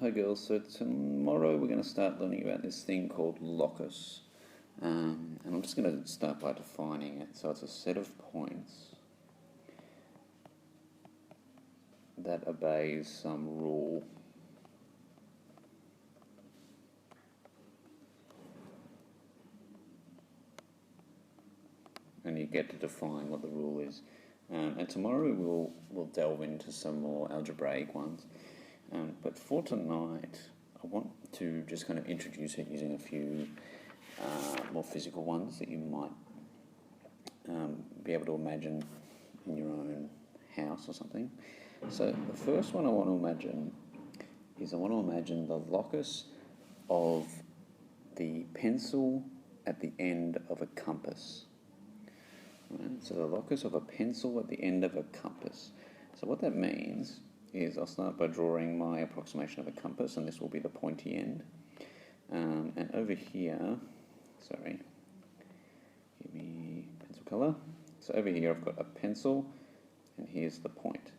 Hi girls, so tomorrow we're going to start learning about this thing called locus, and I'm just going to start by defining it. So it's a set of points that obeys some rule. And you get to define what the rule is. And tomorrow we'll delve into some more algebraic ones. But for tonight, I want to just kind of introduce it using a few more physical ones that you might be able to imagine in your own house or something. So the first one I want to imagine is the locus of the pencil at the end of a compass. Right? So the locus of a pencil at the end of a compass. So what that means is I'll start by drawing my approximation of a compass, and this will be the pointy end. And over here, give me pencil colour. So over here I've got a pencil, and here's the point.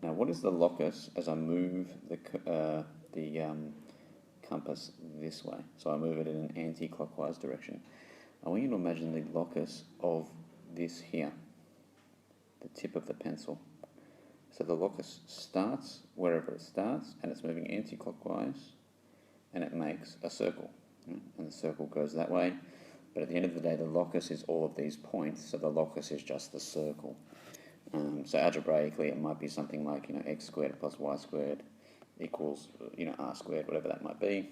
Now, what is the locus as I move the compass this way? So I move it in an anti-clockwise direction. I want you to imagine the locus of this here, the tip of the pencil. So the locus starts wherever it starts, and it's moving anti-clockwise, and it makes a circle. And the circle goes that way, but at the end of the day, the locus is all of these points, so the locus is just the circle. So algebraically, it might be something like, x squared plus y squared equals, r squared, whatever that might be,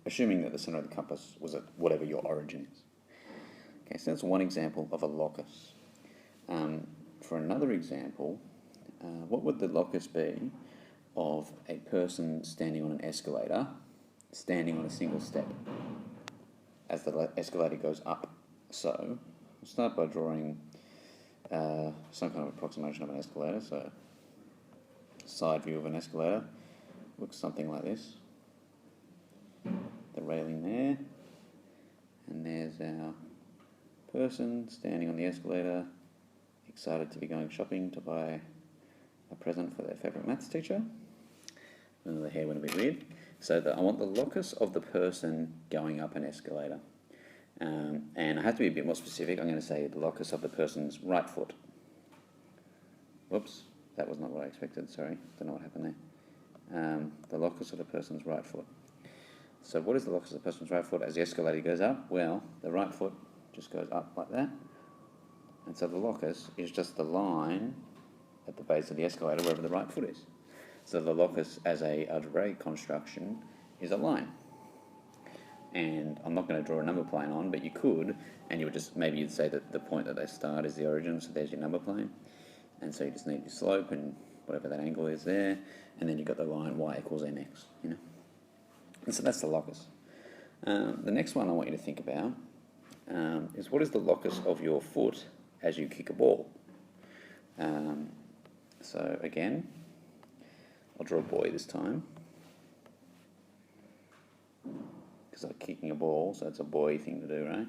assuming that the center of the compass was at whatever your origin is. Okay, so that's one example of a locus. For another example, what would the locus be of a person standing on an escalator, standing on a single step as the escalator goes up? So we'll start by drawing some kind of approximation of an escalator. So side view of an escalator looks something like this. The railing there, and there's our person standing on the escalator, excited to be going shopping to buy a present for their favourite maths teacher. And the hair went a bit weird. So I want the locus of the person going up an escalator. And I have to be a bit more specific. I'm going to say the locus of the person's right foot. Whoops, that was not what I expected, sorry. Don't know what happened there. The locus of the person's right foot. So what is the locus of the person's right foot as the escalator goes up? Well, the right foot just goes up like that. And so the locus is just the line at the base of the escalator wherever the right foot is. So the locus as a algebraic construction is a line. And I'm not going to draw a number plane on, but you could, and you would just, maybe you'd say that the point that they start is the origin, so there's your number plane. And so you just need your slope and whatever that angle is there, and then you've got the line y equals mx, And so that's the locus. The next one I want you to think about is what is the locus of your foot as you kick a ball? So again, I'll draw a boy this time, because I'm kicking a ball, so it's a boy thing to do, right?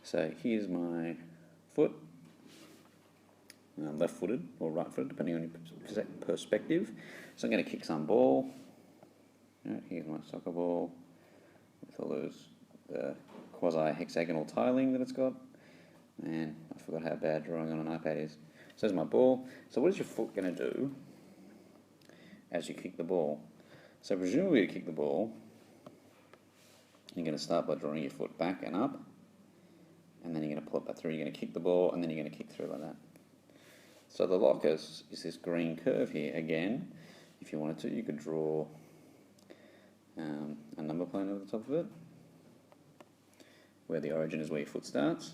So here's my foot, left-footed or right-footed, depending on your perspective. So I'm going to kick some ball. Here's my soccer ball with all the quasi-hexagonal tiling that it's got. Man, I forgot how bad drawing on an iPad is. So there's my ball. So what is your foot going to do as you kick the ball? So presumably you kick the ball, you're going to start by drawing your foot back and up, and then you're going to pull it back through. You're going to kick the ball, and then you're going to kick through like that. So the locus is this green curve here. Again, if you wanted to, you could draw a number plane over the top of it, where the origin is where your foot starts.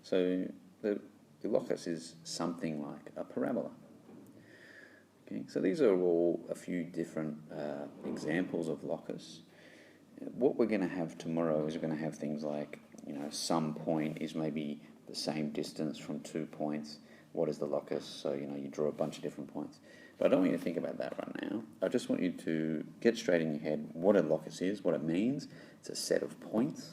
So the locus is something like a parabola. Okay, so these are all a few different examples of locus. What we're going to have tomorrow is we're going to have things like, some point is maybe the same distance from 2 points. What is the locus? So, you draw a bunch of different points. But I don't want you to think about that right now. I just want you to get straight in your head what a locus is, what it means. It's a set of points.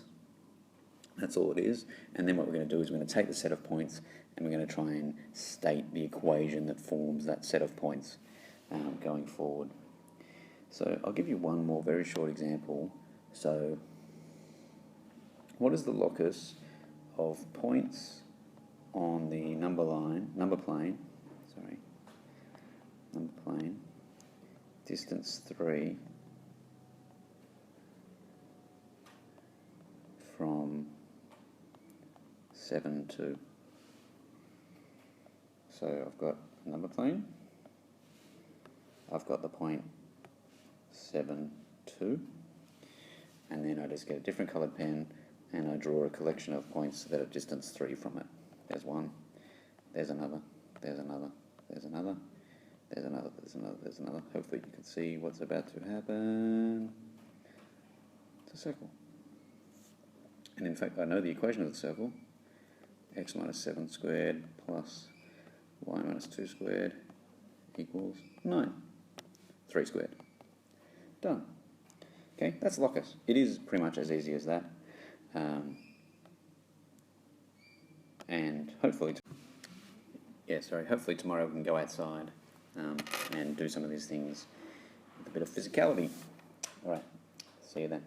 That's all it is. And then what we're going to do is we're going to take the set of points and we're going to try and state the equation that forms that set of points going forward. So I'll give you one more very short example. So what is the locus of points on the number plane, distance 3 from 7, 2. So I've got a number plane, I've got the point 7, 2, and then I just get a different coloured pen and I draw a collection of points that are distance 3 from it. There's one, there's another, there's another, there's another, there's another, there's another, there's another. Hopefully you can see what's about to happen. It's a circle. And in fact I know the equation of the circle. X minus 7 squared plus y minus 2 squared equals 9. 3 squared. Done. Okay, that's locus. It is pretty much as easy as that. And hopefully tomorrow we can go outside and do some of these things with a bit of physicality. All right, see you then.